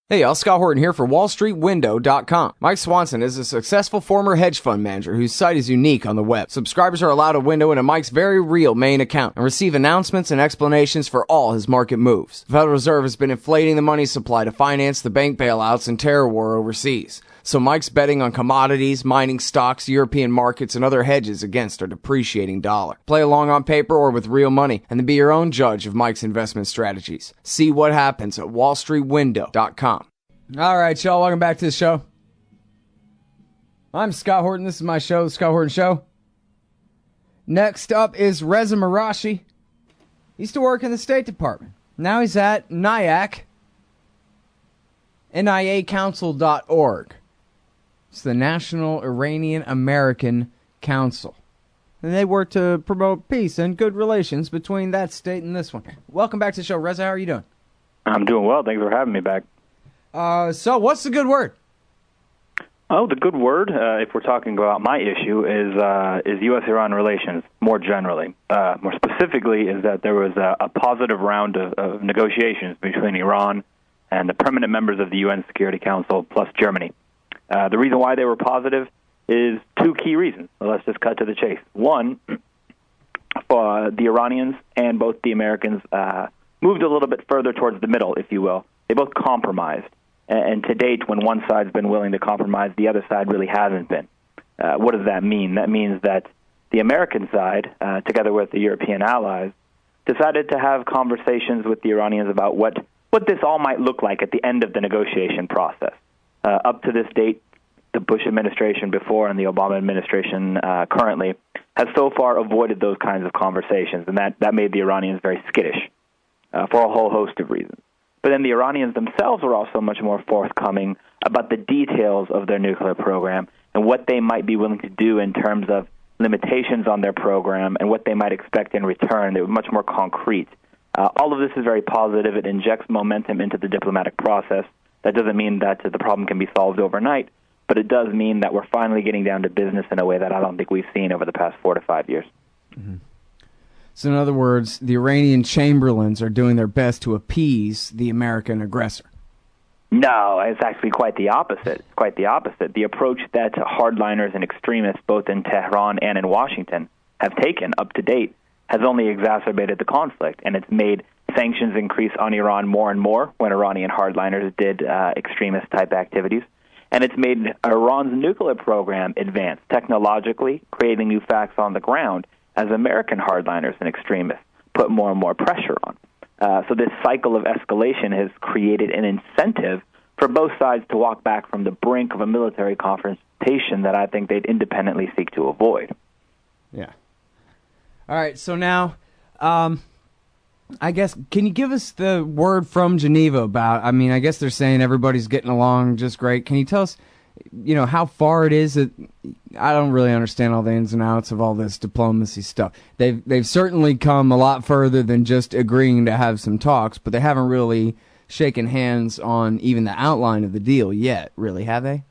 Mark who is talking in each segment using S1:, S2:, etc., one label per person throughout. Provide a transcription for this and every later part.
S1: Hey y'all, Scott Horton here for WallStreetWindow.com. Mike Swanson is a successful former hedge fund manager whose site is unique on the web. Subscribers are allowed a window into Mike's very real main account and receive announcements and explanations for all his market moves. The Federal Reserve has been inflating the money supply to finance the bank bailouts and terror war overseas. So Mike's betting on commodities, mining stocks, European markets, and other hedges against our depreciating dollar. Play along on paper or with real money, and then be your own judge of Mike's investment strategies. See what happens at WallStreetWindow.com. All right, y'all, welcome back to the show. I'm Scott Horton. This is my show, The Scott Horton Show. Next up is Reza Marashi. He used to work in the State Department. Now he's at NIAC, NIACouncil.org. It's the National Iranian American Council. And they work to promote peace and good relations between that state and this one. Welcome back to the show. Reza, how are you doing?
S2: I'm doing well. Thanks for having me back.
S1: So what's the good word?
S2: Oh, the good word, if we're talking about my issue, is U.S.-Iran relations more generally. More specifically is that there was a positive round of negotiations between Iran and the permanent members of the UN Security Council plus Germany. The reason why they were positive is two key reasons. So let's just cut to the chase. One, the Iranians and both the Americans moved a little bit further towards the middle, if you will. They both compromised. And to date, when one side's been willing to compromise, the other side really hasn't been. What does that mean? That means that the American side, together with the European allies, decided to have conversations with the Iranians about what this all might look like at the end of the negotiation process. Up to this date, the Bush administration before and the Obama administration currently has so far avoided those kinds of conversations, and that made the Iranians very skittish for a whole host of reasons. But then the Iranians themselves were also much more forthcoming about the details of their nuclear program and what they might be willing to do in terms of limitations on their program and what they might expect in return. They were much more concrete. All of this is very positive. It injects momentum into the diplomatic process. That doesn't mean that the problem can be solved overnight, but it does mean that we're finally getting down to business in a way that I don't think we've seen over the past 4 to 5 years.
S1: Mm-hmm. So in other words, the Iranian Chamberlains are doing their best to appease the American aggressor.
S2: No, it's actually quite the opposite. It's quite the opposite. The approach that hardliners and extremists, both in Tehran and in Washington, have taken up to date has only exacerbated the conflict, and it's made sanctions increase on Iran more and more when Iranian hardliners did extremist-type activities. And it's made Iran's nuclear program advance technologically, creating new facts on the ground, as American hardliners and extremists put more and more pressure on. So this cycle of escalation has created an incentive for both sides to walk back from the brink of a military confrontation that I think they'd independently seek to avoid.
S1: Yeah. All right, so now, I guess, can you give us the word from Geneva about, I mean, I guess they're saying everybody's getting along just great. Can you tell us, how far it is that I don't really understand all the ins and outs of all this diplomacy stuff. They've certainly come a lot further than just agreeing to have some talks, but they haven't really shaken hands on even the outline of the deal yet, really, have they?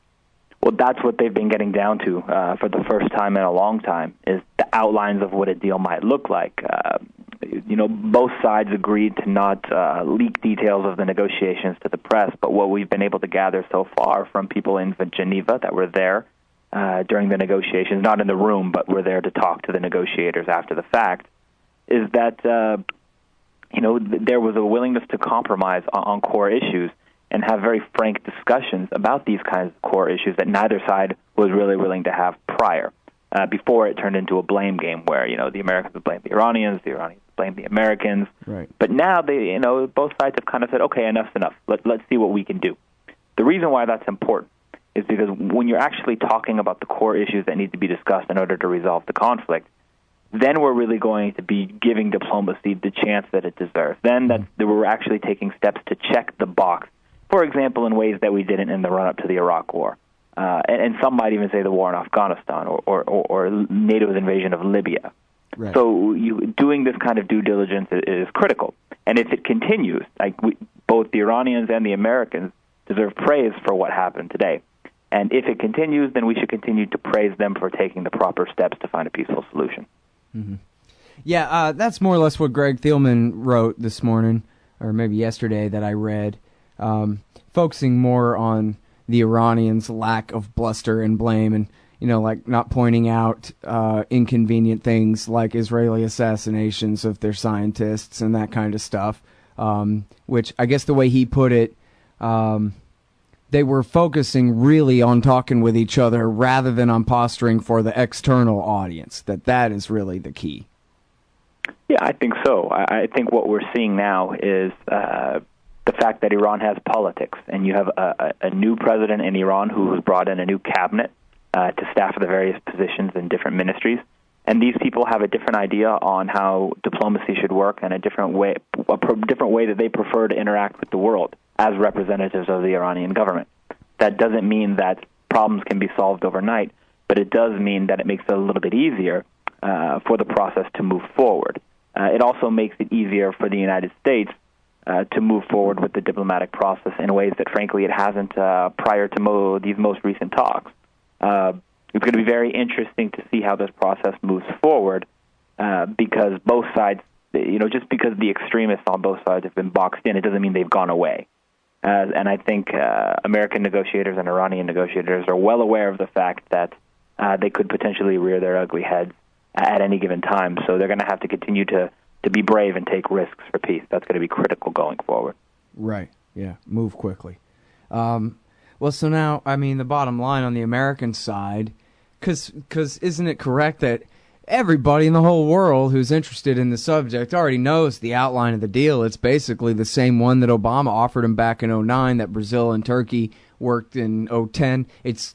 S2: Well, that's what they've been getting down to for the first time in a long time, is the outlines of what a deal might look like. Both sides agreed to not leak details of the negotiations to the press, but what we've been able to gather so far from people in Geneva that were there during the negotiations, not in the room, but were there to talk to the negotiators after the fact, is that there was a willingness to compromise on core issues and have very frank discussions about these kinds of core issues that neither side was really willing to have prior. Before it turned into a blame game where, the Americans would blame the Iranians would blame the Americans.
S1: Right.
S2: But now they, both sides have kind of said, okay, enough's enough. Let's see what we can do. The reason why that's important is because when you're actually talking about the core issues that need to be discussed in order to resolve the conflict, then we're really going to be giving diplomacy the chance that it deserves. Then that we're actually taking steps to check the box, for example, in ways that we didn't in the run-up to the Iraq War. And some might even say the war in Afghanistan or NATO's invasion of Libya.
S1: Right.
S2: So doing this kind of due diligence is critical. And if it continues, both the Iranians and the Americans deserve praise for what happened today. And if it continues, then we should continue to praise them for taking the proper steps to find a peaceful solution.
S1: Mm-hmm. Yeah, that's more or less what Greg Thielman wrote this morning, or maybe yesterday that I read. focusing more on the Iranians' lack of bluster and blame, and like not pointing out inconvenient things like Israeli assassinations of their scientists and that kind of stuff, which I guess the way he put it, they were focusing really on talking with each other rather than on posturing for the external audience, that is really the key.
S2: Yeah, I think so. I think what we're seeing now is the fact that Iran has politics, and you have a new president in Iran who has brought in a new cabinet to staff the various positions in different ministries. And these people have a different idea on how diplomacy should work and a different way that they prefer to interact with the world as representatives of the Iranian government. That doesn't mean that problems can be solved overnight, but it does mean that it makes it a little bit easier for the process to move forward. It also makes it easier for the United States to move forward with the diplomatic process in ways that, frankly, it hasn't prior to these most recent talks. It's going to be very interesting to see how this process moves forward because both sides, just because the extremists on both sides have been boxed in, it doesn't mean they've gone away. And I think American negotiators and Iranian negotiators are well aware of the fact that they could potentially rear their ugly heads at any given time. So they're going to have to continue to be brave and take risks for peace. That's going to be critical going forward.
S1: Right. Yeah. Move quickly. Well, so now, the bottom line on the American side, because isn't it correct that everybody in the whole world who's interested in the subject already knows the outline of the deal? It's basically the same one that Obama offered him back in 2009, that Brazil and Turkey worked in 2010. It's,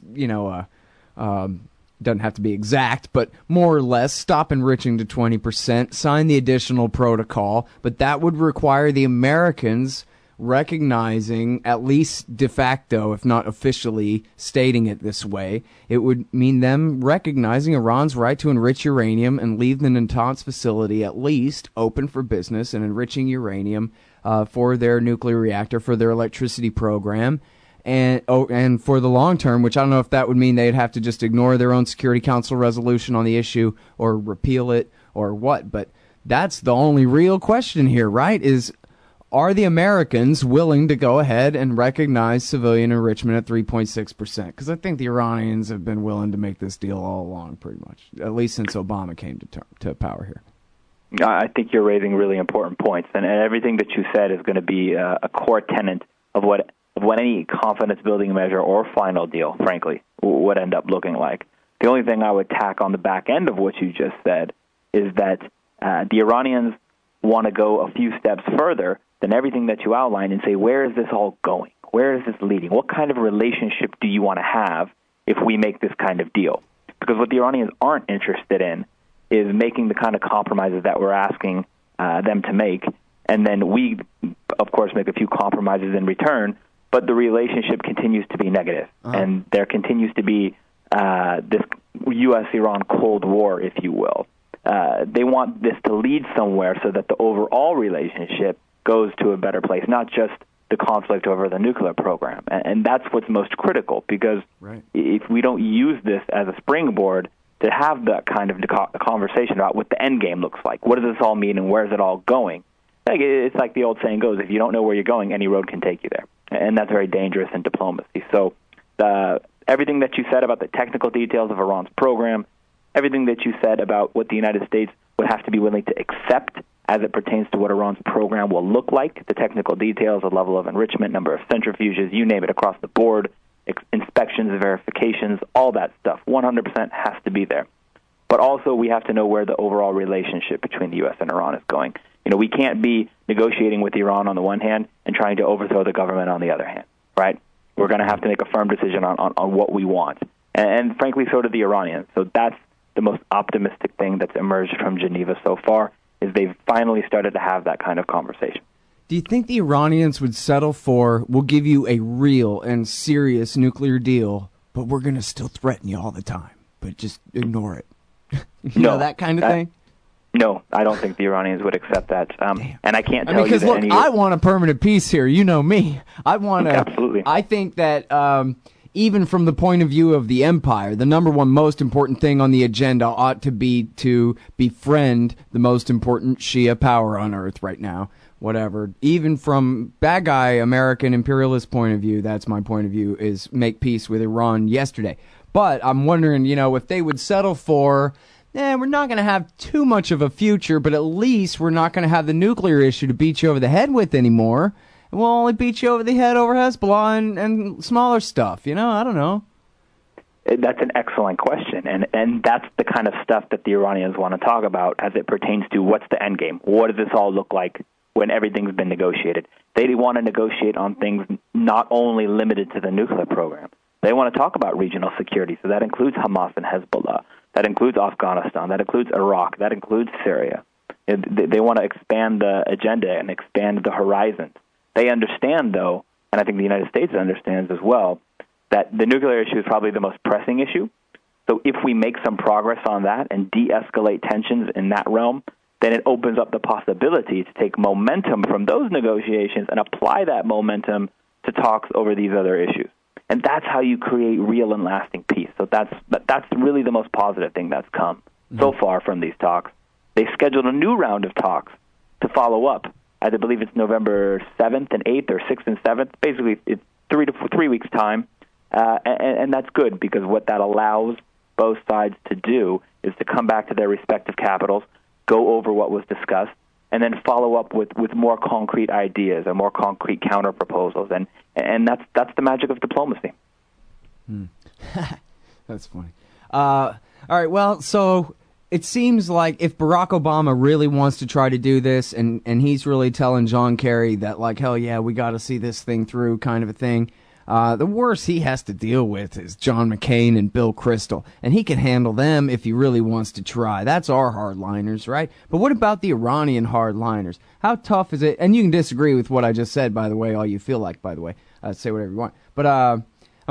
S1: doesn't have to be exact, but more or less stop enriching to 20%, sign the additional protocol, but that would require the Americans recognizing, at least de facto, if not officially stating it this way, it would mean them recognizing Iran's right to enrich uranium and leave the Natanz facility at least open for business and enriching uranium for their nuclear reactor, for their electricity program, and for the long term, which I don't know if that would mean they'd have to just ignore their own Security Council resolution on the issue or repeal it or what. But that's the only real question here, right? Are the Americans willing to go ahead and recognize civilian enrichment at 3.6%? Because I think the Iranians have been willing to make this deal all along, pretty much, at least since Obama came to power here.
S2: I think you're raising really important points, and everything that you said is going to be a core tenet of what any confidence-building measure or final deal, frankly, would end up looking like. The only thing I would tack on the back end of what you just said is that the Iranians want to go a few steps further than everything that you outlined and say, where is this all going? Where is this leading? What kind of relationship do you want to have if we make this kind of deal? Because what the Iranians aren't interested in is making the kind of compromises that we're asking them to make, and then we, of course, make a few compromises in return, but the relationship continues to be negative. And there continues to be this U.S.-Iran Cold War, if you will. They want this to lead somewhere so that the overall relationship goes to a better place, not just the conflict over the nuclear program. And that's what's most critical, because if we don't use this as a springboard to have that kind of conversation about what the Endgame looks like, what does this all mean and where is it all going, it's like the old saying goes, if you don't know where you're going, any road can take you there. And that's very dangerous in diplomacy. So everything that you said about the technical details of Iran's program, everything that you said about what the United States would have to be willing to accept as it pertains to what Iran's program will look like, the technical details, the level of enrichment, number of centrifuges, you name it, across the board, inspections, verifications, all that stuff, 100% has to be there. But also we have to know where the overall relationship between the U.S. and Iran is going. We can't be negotiating with Iran on the one hand and trying to overthrow the government on the other hand, right? We're going to have to make a firm decision on what we want. And frankly, so do the Iranians. So that's the most optimistic thing that's emerged from Geneva so far, is they've finally started to have that kind of conversation.
S1: Do you think the Iranians would settle for, we'll give you a real and serious nuclear deal, but we're going to still threaten you all the time, but just ignore it? That kind of thing?
S2: No, I don't think the Iranians would accept that. And I can't tell you
S1: because,
S2: that
S1: look, I want a permanent peace here. You know me. I want to.
S2: Absolutely.
S1: I think that even from the point of view of the empire, the number one most important thing on the agenda ought to be to befriend the most important Shia power on earth right now, whatever. Even from bad guy American imperialist point of view, that's my point of view, is make peace with Iran yesterday. But I'm wondering, if they would settle for, we're not going to have too much of a future, but at least we're not going to have the nuclear issue to beat you over the head with anymore. And we'll only beat you over the head over Hezbollah and smaller stuff. I don't know.
S2: That's an excellent question, and that's the kind of stuff that the Iranians want to talk about as it pertains to what's the end game. What does this all look like when everything's been negotiated? They want to negotiate on things not only limited to the nuclear program. They want to talk about regional security, so that includes Hamas and Hezbollah. That includes Afghanistan. That includes Iraq. That includes Syria. They want to expand the agenda and expand the horizons. They understand, though, and I think the United States understands as well, that the nuclear issue is probably the most pressing issue. So if we make some progress on that and de-escalate tensions in that realm, then it opens up the possibility to take momentum from those negotiations and apply that momentum to talks over these other issues. And that's how you create real and lasting peace. So that's really the most positive thing that's come so far from these talks. They scheduled a new round of talks to follow up. I believe it's November 7th and 8th or 6th and 7th. Basically, it's 3 weeks' time. And that's good, because what that allows both sides to do is to come back to their respective capitals, go over what was discussed, and then follow up with more concrete ideas and more concrete counter proposals. And that's the magic of diplomacy.
S1: That's funny. All right, well, so it seems like if Barack Obama really wants to try to do this, and he's really telling John Kerry that, like, hell yeah, we got to see this thing through kind of a thing, the worst he has to deal with is John McCain and Bill Kristol, and he can handle them if he really wants to try. That's our hardliners, right? But what about the Iranian hardliners? How tough is it? And you can disagree with what I just said, by the way, all you feel like, by the way. Say whatever you want. But I'm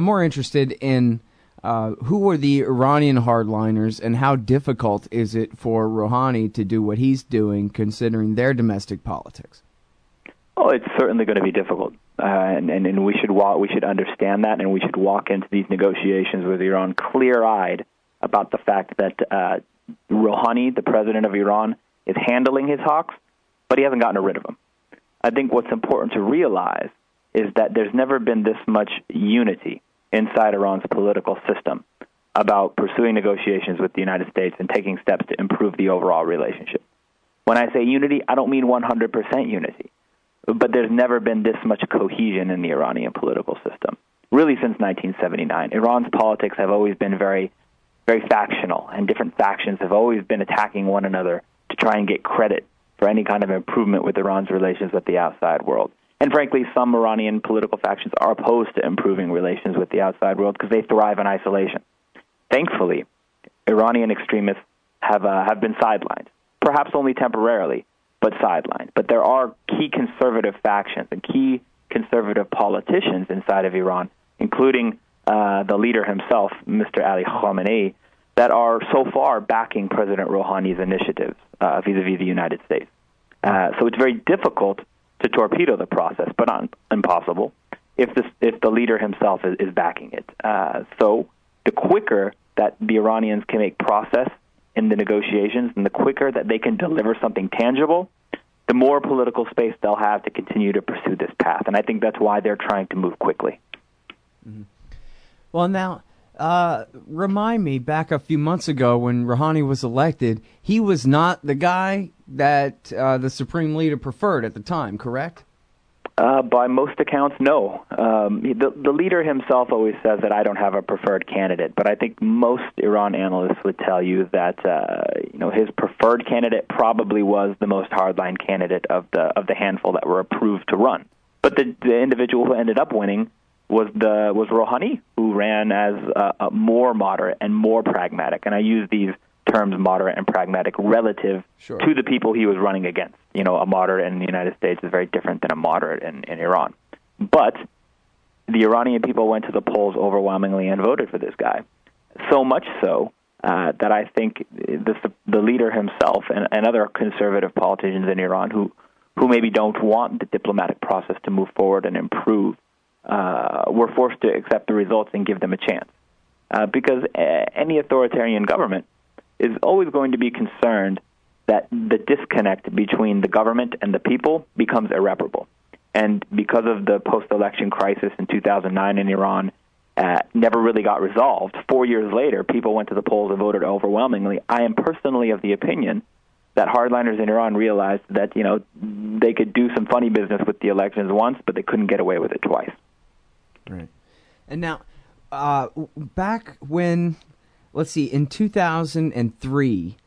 S1: more interested in who are the Iranian hardliners, and how difficult is it for Rouhani to do what he's doing, considering their domestic politics?
S2: Oh, it's certainly going to be difficult. And we should understand that, and we should walk into these negotiations with Iran clear-eyed about the fact that Rouhani, the president of Iran, is handling his hawks, but he hasn't gotten rid of them. I think what's important to realize is that there's never been this much unity inside Iran's political system about pursuing negotiations with the United States and taking steps to improve the overall relationship. When I say unity, I don't mean 100% unity. But there's never been this much cohesion in the Iranian political system, really since 1979. Iran's politics have always been very, very factional, and different factions have always been attacking one another to try and get credit for any kind of improvement with Iran's relations with the outside world. And frankly, some Iranian political factions are opposed to improving relations with the outside world because they thrive in isolation. Thankfully, Iranian extremists have been sidelined, perhaps only temporarily, but sidelined. But there are key conservative factions and key conservative politicians inside of Iran, including the leader himself, Mr. Ali Khamenei, that are so far backing President Rouhani's initiatives vis-a-vis the United States. So it's very difficult to torpedo the process, but not impossible, if the leader himself is backing it. So the quicker that the Iranians can make process in the negotiations, and the quicker that they can deliver something tangible, the more political space they'll have to continue to pursue this path. And I think that's why they're trying to move quickly.
S1: Mm-hmm. Well, now, remind me, back a few months ago when Rouhani was elected, he was not the guy that the Supreme Leader preferred at the time, correct?
S2: By most accounts, no. The leader himself always says that I don't have a preferred candidate, but I think most Iran analysts would tell you that his preferred candidate probably was the most hardline candidate of the handful that were approved to run. But the individual who ended up winning was Rouhani, who ran as more moderate and more pragmatic. And I use these terms, moderate and pragmatic, relative to the people he was running against. A moderate in the United States is very different than a moderate in Iran. But the Iranian people went to the polls overwhelmingly and voted for this guy. So much so that I think the leader himself and other conservative politicians in Iran who maybe don't want the diplomatic process to move forward and improve were forced to accept the results and give them a chance. Because any authoritarian government is always going to be concerned that the disconnect between the government and the people becomes irreparable. And because of the post-election crisis in 2009 in Iran, never really got resolved. 4 years later, people went to the polls and voted overwhelmingly. I am personally of the opinion that hardliners in Iran realized that, they could do some funny business with the elections once, but they couldn't get away with it twice.
S1: Right. And now, back when, let's see, in 2003,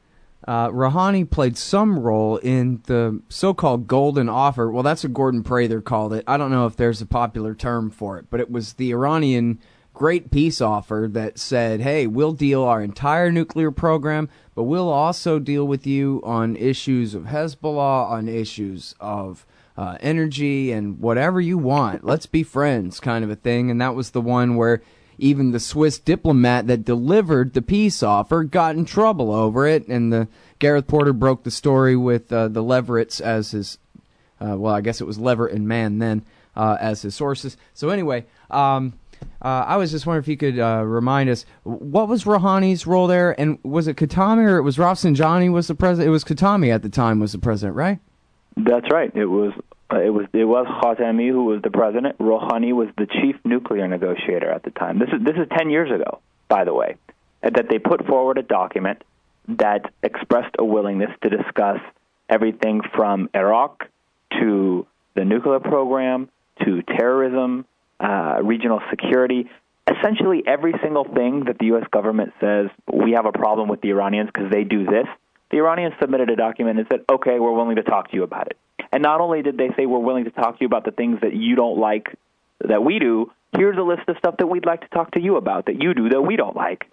S1: Rouhani played some role in the so-called golden offer. Well, that's what Gordon Prather called it. I don't know if there's a popular term for it, but it was the Iranian great peace offer that said, hey, we'll deal our entire nuclear program, but we'll also deal with you on issues of Hezbollah, on issues of energy, and whatever you want. Let's be friends, kind of a thing. And that was the one where even the Swiss diplomat that delivered the peace offer got in trouble over it, and Gareth Porter broke the story with the Leverets as his, I guess it was Leverett and Mann then, as his sources. So anyway, I was just wondering if you could remind us, what was Rouhani's role there, and was it Khatami or it was Rafsanjani was the president? It was Khatami at the time was the president, right?
S2: That's right. It was Khatami who was the president. Rouhani was the chief nuclear negotiator at the time. This is 10 years ago, by the way, that they put forward a document that expressed a willingness to discuss everything from Iraq to the nuclear program to terrorism, regional security, essentially every single thing that the U.S. government says we have a problem with the Iranians because they do this. The Iranians submitted a document and said, okay, we're willing to talk to you about it. And not only did they say we're willing to talk to you about the things that you don't like that we do, here's a list of stuff that we'd like to talk to you about that you do that we don't like.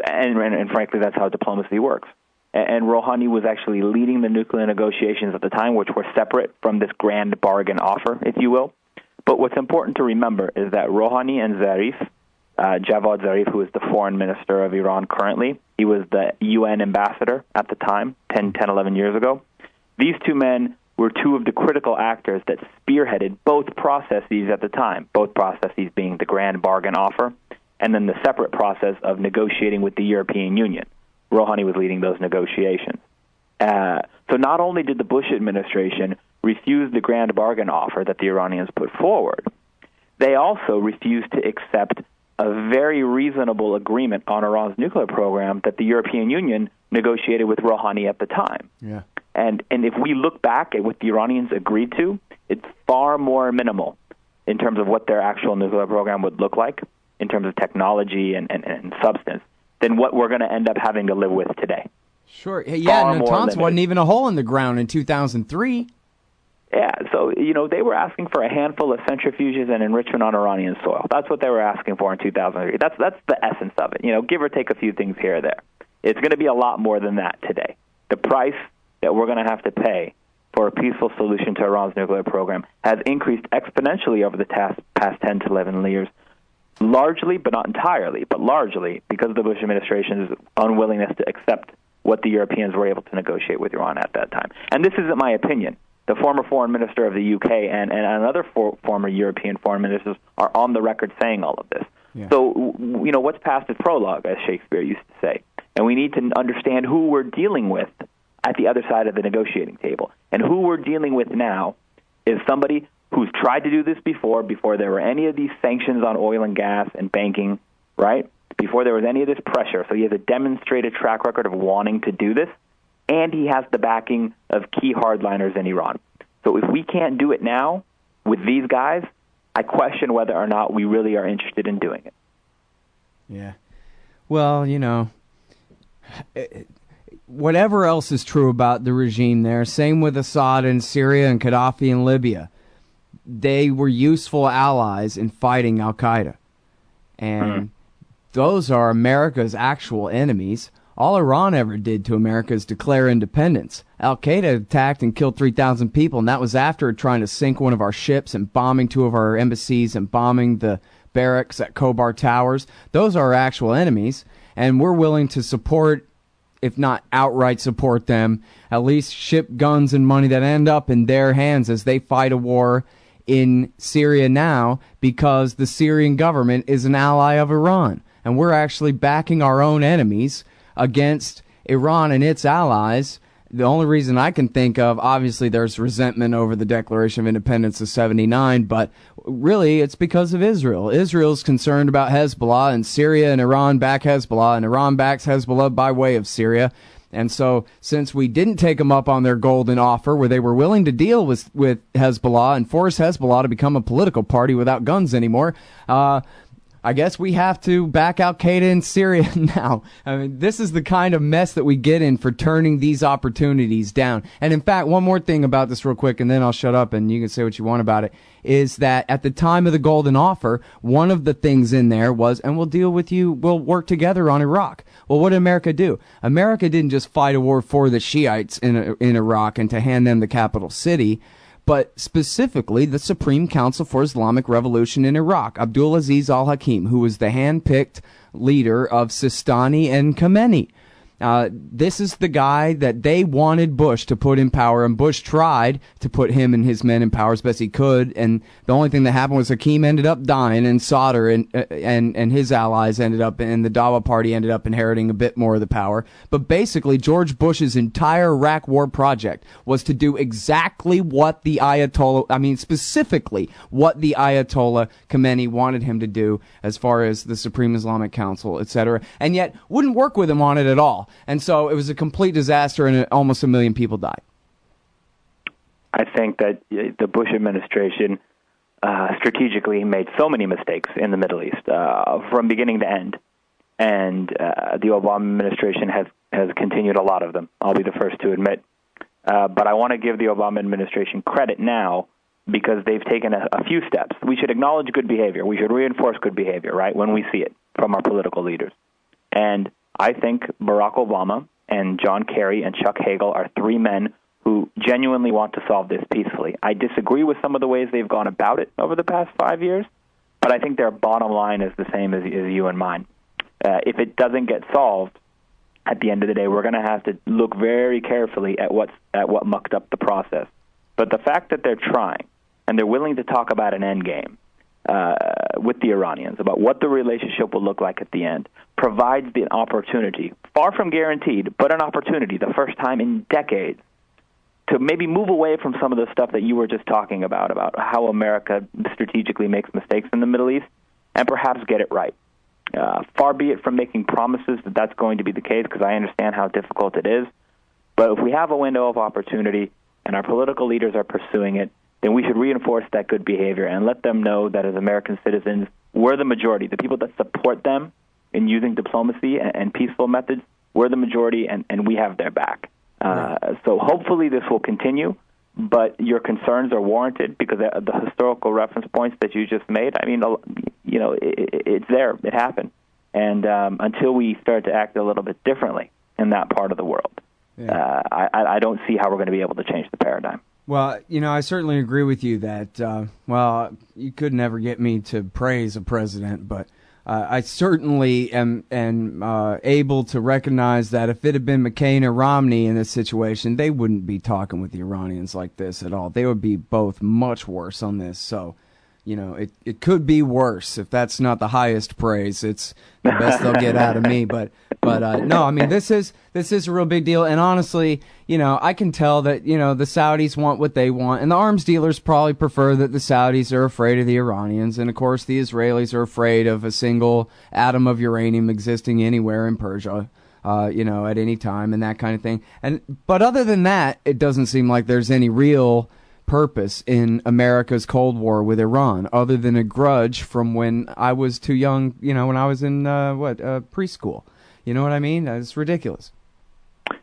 S2: and frankly, that's how diplomacy works. And Rouhani was actually leading the nuclear negotiations at the time, which were separate from this grand bargain offer, if you will. But what's important to remember is that Rouhani and Zarif, Javad Zarif, who is the foreign minister of Iran currently, he was the UN ambassador at the time, 11 years ago. These two men were two of the critical actors that spearheaded both processes at the time, both processes being the grand bargain offer and then the separate process of negotiating with the European Union. Rouhani was leading those negotiations. So not only did the Bush administration refuse the grand bargain offer that the Iranians put forward, they also refused to accept a very reasonable agreement on Iran's nuclear program that the European Union negotiated with Rouhani at the time.
S1: Yeah.
S2: And if we look back at what the Iranians agreed to, it's far more minimal in terms of what their actual nuclear program would look like, in terms of technology and substance, than what we're going to end up having to live with today.
S1: Sure. Yeah, Natanz wasn't even a hole in the ground in 2003.
S2: Yeah, so, they were asking for a handful of centrifuges and enrichment on Iranian soil. That's what they were asking for in 2003. That's the essence of it, give or take a few things here or there. It's going to be a lot more than that today. The price that we're going to have to pay for a peaceful solution to Iran's nuclear program has increased exponentially over the past 10 to 11 years, largely, but not entirely, but largely because of the Bush administration's unwillingness to accept what the Europeans were able to negotiate with Iran at that time. And this isn't my opinion. The former foreign minister of the UK and another former European foreign ministers are on the record saying all of this. Yeah. So, what's past is prologue, as Shakespeare used to say. And we need to understand who we're dealing with at the other side of the negotiating table. And who we're dealing with now is somebody who's tried to do this before there were any of these sanctions on oil and gas and banking, right? Before there was any of this pressure. So he has a demonstrated track record of wanting to do this, and he has the backing of key hardliners in Iran. So if we can't do it now with these guys, I question whether or not we really are interested in doing it.
S1: Yeah. Well, whatever else is true about the regime there, same with Assad in Syria and Gaddafi in Libya. They were useful allies in fighting al-Qaeda. And those are America's actual enemies. All Iran ever did to America is declare independence. Al-Qaeda attacked and killed 3,000 people, and that was after trying to sink one of our ships and bombing two of our embassies and bombing the barracks at Khobar Towers. Those are our actual enemies, and we're willing to support, if not outright support them, at least ship guns and money that end up in their hands as they fight a war in Syria now, because the Syrian government is an ally of Iran, and we're actually backing our own enemies against Iran and its allies the only reason I can think of, obviously there's resentment over the Declaration of Independence of 79, but really it's because of Israel. Israel's concerned about Hezbollah, and Syria and Iran back Hezbollah, and Iran backs Hezbollah by way of Syria. And so since we didn't take them up on their golden offer where they were willing to deal with Hezbollah and force Hezbollah to become a political party without guns anymore, I guess we have to back Al-Qaeda in Syria now. I mean, this is the kind of mess that we get in for turning these opportunities down. And in fact, one more thing about this real quick, and then I'll shut up and you can say what you want about it, is that at the time of the golden offer, one of the things in there was, and we'll deal with you, we'll work together on Iraq. Well, what did America do? America didn't just fight a war for the Shiites in Iraq and to hand them the capital city, but specifically the Supreme Council for Islamic Revolution in Iraq, Abdulaziz al-Hakim, who was the hand-picked leader of Sistani and Khamenei. This is the guy that they wanted Bush to put in power, and Bush tried to put him and his men in power as best he could, and the only thing that happened was Hakim ended up dying, and Sadr and his allies ended up, and the Dawa party ended up inheriting a bit more of the power. But basically, George Bush's entire Iraq war project was to do exactly what the specifically what the Ayatollah Khamenei wanted him to do as far as the Supreme Islamic Council, etc., and yet wouldn't work with him on it at all. And so it was a complete disaster, and almost 1 million people died.
S2: I think that the Bush administration strategically made so many mistakes in the Middle East from beginning to end. And the Obama administration has continued a lot of them. I'll be the first to admit. But I want to give the Obama administration credit now because they've taken a few steps. We should acknowledge good behavior. We should reinforce good behavior, right, when we see it from our political leaders. And I think Barack Obama and John Kerry and Chuck Hagel are three men who genuinely want to solve this peacefully. I disagree with some of the ways they've gone about it over the past 5 years, but I think their bottom line is the same as you and mine. If it doesn't get solved, at the end of the day, we're going to have to look very carefully at what mucked up the process. But the fact that they're trying, and they're willing to talk about an endgame with the Iranians, about what the relationship will look like at the end, provides the opportunity, far from guaranteed, but an opportunity, the first time in decades, to maybe move away from some of the stuff that you were just talking about how America strategically makes mistakes in the Middle East, and perhaps get it right. Far be it from making promises that that's going to be the case, because I understand how difficult it is. But if we have a window of opportunity and our political leaders are pursuing it, then we should reinforce that good behavior and let them know that as American citizens, we're the majority. The people that support them in using diplomacy and peaceful methods, we're the majority, and we have their back. So hopefully this will continue, but your concerns are warranted because the historical reference points that you just made, I mean, you know, it's there. It happened. And until we start to act a little bit differently in that part of the world, I don't see how we're going to be able to change the paradigm.
S1: Well, you know, I certainly agree with you that, well, you could never get me to praise a president, but I certainly am able to recognize that if it had been McCain or Romney in this situation, they wouldn't be talking with the Iranians like this at all. They would be both much worse on this. So, you know, it could be worse if that's not the highest praise. It's the best they'll get out of me. But no, I mean, this is a real big deal. And honestly, you know, I can tell that, you know, the Saudis want what they want, and the arms dealers probably prefer that the Saudis are afraid of the Iranians. And of course, the Israelis are afraid of a single atom of uranium existing anywhere in Persia, you know, at any time and that kind of thing. But other than that, it doesn't seem like there's any real purpose in America's Cold War with Iran, other than a grudge from when I was too young, you know, when I was in, preschool. You know what I mean? It's ridiculous.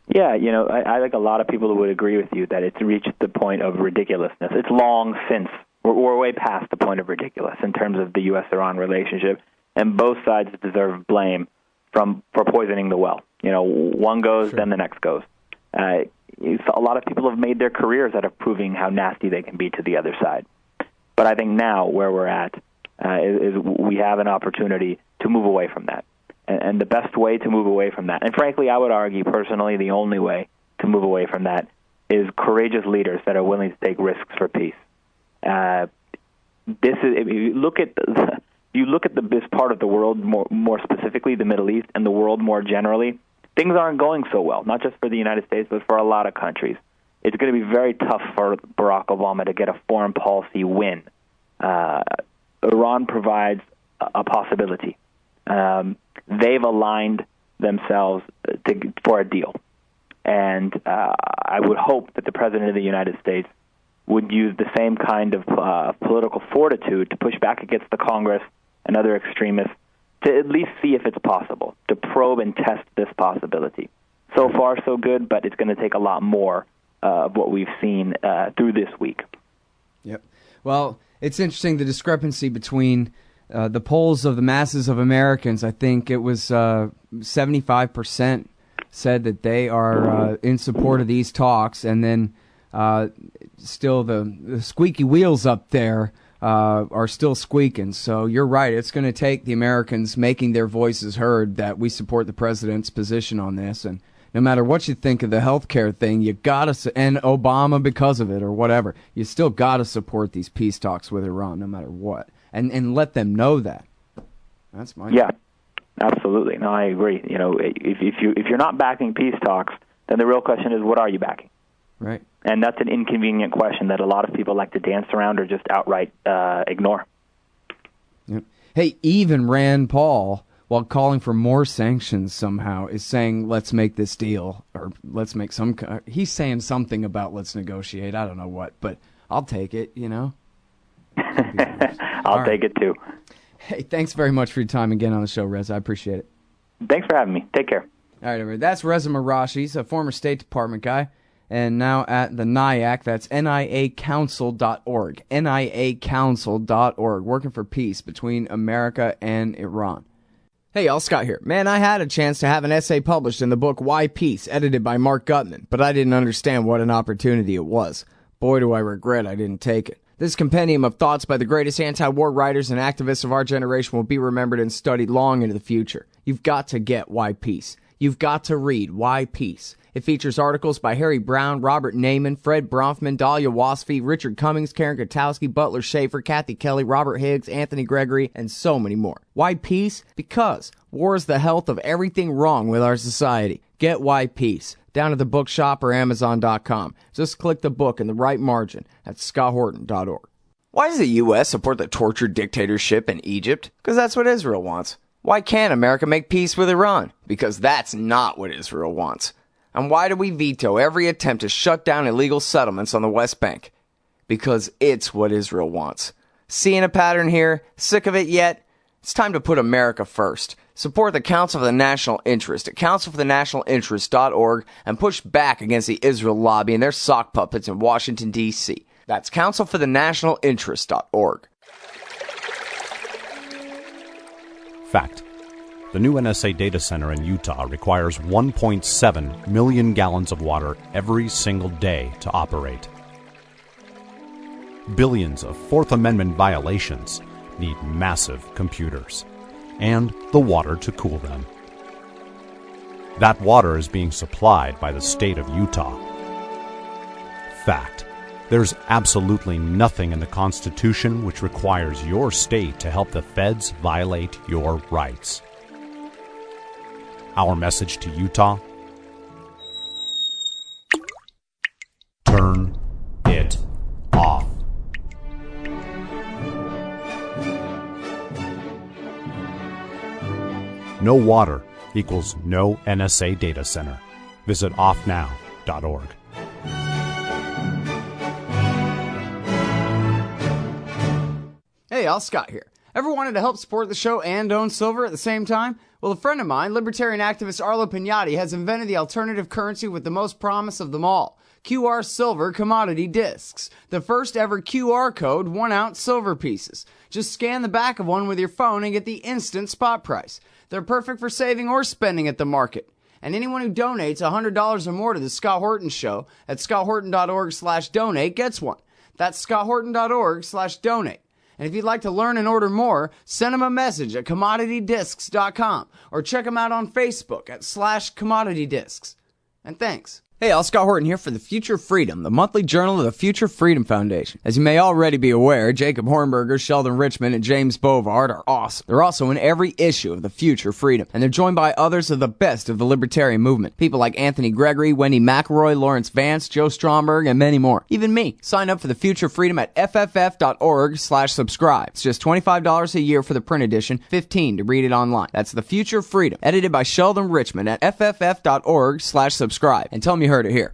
S2: Yeah, you know, I like a lot of people who would agree with you that it's reached the point of ridiculousness. It's long since, we're way past the point of ridiculous in terms of the U.S.-Iran relationship, and both sides deserve blame for poisoning the well. You know, one goes, sure, then the next goes. A lot of people have made their careers out of proving how nasty they can be to the other side. But I think now where we're at is we have an opportunity to move away from that. And the best way to move away from that, and frankly, I would argue personally the only way to move away from that, is courageous leaders that are willing to take risks for peace. This is, if you look at this part of the world more specifically, the Middle East, and the world more generally, things aren't going so well, not just for the United States, but for a lot of countries. It's going to be very tough for Barack Obama to get a foreign policy win. Iran provides a possibility. They've aligned themselves for a deal. And I would hope that the President of the United States would use the same kind of political fortitude to push back against the Congress and other extremists to at least see if it's possible, to probe and test this possibility. So far, so good, but it's going to take a lot more of what we've seen through this week.
S1: Yep. Well, it's interesting, the discrepancy between the polls of the masses of Americans. I think it was 75% said that they are in support of these talks, and then still the squeaky wheels up there are still squeaking. So you're right. It's going to take the Americans making their voices heard that we support the president's position on this. And no matter what you think of the healthcare thing, you gotta, and Obama because of it or whatever, you still gotta support these peace talks with Iran, no matter what, and let them know that. That's my
S2: yeah, absolutely. No, I agree. You know, if you're not backing peace talks, then the real question is, what are you backing?
S1: Right.
S2: And that's an inconvenient question that a lot of people like to dance around or just outright ignore.
S1: Yep. Hey, even Rand Paul, while calling for more sanctions somehow, is saying, let's make this deal, or let's make some... he's saying something about let's negotiate. I don't know what, but I'll take it, you know?
S2: I'll take it, too.
S1: Hey, thanks very much for your time again on the show, Reza. I appreciate it.
S2: Thanks for having me. Take care.
S1: All right, everybody. That's Reza Marashi. He's a former State Department guy, and now at the NIAC. That's NIACouncil.org. NIACouncil.org, working for peace between America and Iran. Hey, y'all, Scott here. Man, I had a chance to have an essay published in the book Why Peace, edited by Mark Gutman, but I didn't understand what an opportunity it was. Boy, do I regret I didn't take it. This compendium of thoughts by the greatest anti-war writers and activists of our generation will be remembered and studied long into the future. You've got to get Why Peace. You've got to read Why Peace. It features articles by Harry Brown, Robert Naiman, Fred Bronfman, Dahlia Wasfy, Richard Cummings, Karen Kotowski, Butler Schaefer, Kathy Kelly, Robert Higgs, Anthony Gregory, and so many more. Why Peace? Because war is the health of everything wrong with our society. Get Why Peace. Down at the bookshop or Amazon.com. Just click the book in the right margin at scotthorton.org. Why does the U.S. support the tortured dictatorship in Egypt? Because that's what Israel wants. Why can't America make peace with Iran? Because that's not what Israel wants. And why do we veto every attempt to shut down illegal settlements on the West Bank? Because it's what Israel wants. Seeing a pattern here? Sick of it yet? It's time to put America first. Support the Council for the National Interest at councilforthenationalinterest.org and push back against the Israel lobby and their sock puppets in Washington, D.C. That's councilforthenationalinterest.org.
S3: Fact. The new NSA data center in Utah requires 1.7 million gallons of water every single day to operate. Billions of Fourth Amendment violations need massive computers and the water to cool them. That water is being supplied by the state of Utah. Fact. There's absolutely nothing in the Constitution which requires your state to help the feds violate your rights. Our message to Utah: turn it off. No water equals no NSA data center. Visit offnow.org.
S1: Hey, y'all, Scott here. Ever wanted to help support the show and own silver at the same time? Well, a friend of mine, libertarian activist Arlo Pignatti, has invented the alternative currency with the most promise of them all. QR Silver Commodity Discs. The first ever QR code 1-ounce silver pieces. Just scan the back of one with your phone and get the instant spot price. They're perfect for saving or spending at the market. And anyone who donates $100 or more to the Scott Horton Show at scotthorton.org/donate gets one. That's scotthorton.org/donate. And if you'd like to learn and order more, send them a message at commoditydiscs.com or check them out on Facebook at /commoditydiscs. And thanks. Hey, all, Scott Horton here for The Future Freedom, the monthly journal of the Future Freedom Foundation. As you may already be aware, Jacob Hornberger, Sheldon Richman, and James Bovard are awesome. They're also in every issue of The Future Freedom, and they're joined by others of the best of the libertarian movement. People like Anthony Gregory, Wendy McElroy, Lawrence Vance, Joe Stromberg, and many more. Even me. Sign up for The Future Freedom at fff.org/subscribe. It's just $25 a year for the print edition, $15 to read it online. That's The Future Freedom, edited by Sheldon Richman at fff.org/subscribe. And tell me you heard it here.